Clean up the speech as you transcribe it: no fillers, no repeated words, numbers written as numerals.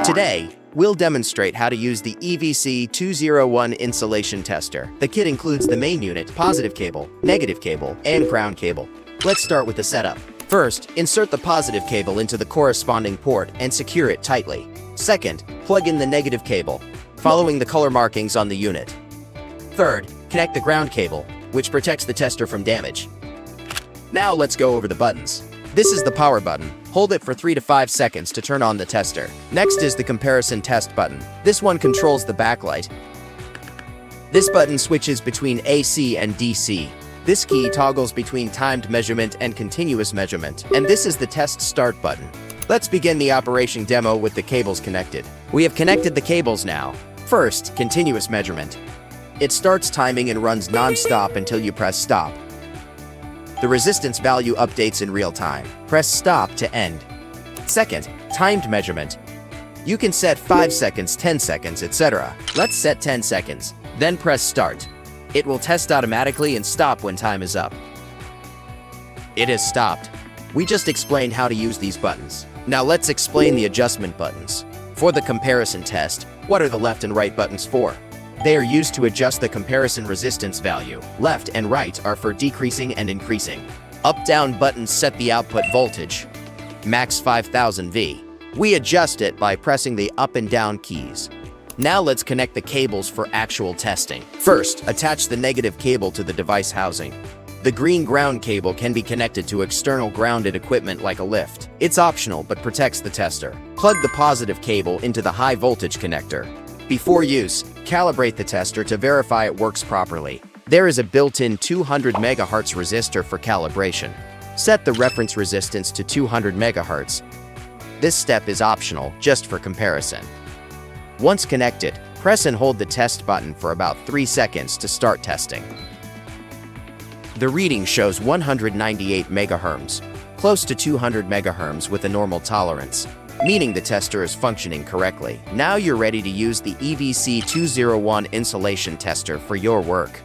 Today, we'll demonstrate how to use the EVC201 insulation tester. The kit includes the main unit, positive cable, negative cable, and ground cable. Let's start with the setup. First, insert the positive cable into the corresponding port and secure it tightly. Second, plug in the negative cable, following the color markings on the unit. Third, connect the ground cable, which protects the tester from damage. Now let's go over the buttons. This is the power button. Hold it for 3 to 5 seconds to turn on the tester. Next is the comparison test button. This one controls the backlight. This button switches between AC and DC. This key toggles between timed measurement and continuous measurement. And this is the test start button. Let's begin the operation demo with the cables connected. We have connected the cables now. First, continuous measurement. It starts timing and runs non-stop until you press stop. The resistance value updates in real time. Press stop to end. Second, timed measurement. You can set 5 seconds, 10 seconds, etc. Let's set 10 seconds. Then press start. It will test automatically and stop when time is up. It has stopped. We just explained how to use these buttons. Now let's explain the adjustment buttons. For the comparison test, what are the left and right buttons for? They are used to adjust the comparison resistance value. Left and right are for decreasing and increasing. Up-down buttons set the output voltage, max 5000 V. We adjust it by pressing the up and down keys. Now let's connect the cables for actual testing. First, attach the negative cable to the device housing. The green ground cable can be connected to external grounded equipment like a lift. It's optional but protects the tester. Plug the positive cable into the high voltage connector. Before use, calibrate the tester to verify it works properly. There is a built-in 200 MHz resistor for calibration. Set the reference resistance to 200 MHz. This step is optional, just for comparison. Once connected, press and hold the test button for about 3 seconds to start testing. The reading shows 198 MHz, close to 200 MHz with a normal tolerance, meaning the tester is functioning correctly. Now you're ready to use the EVC201 insulation tester for your work.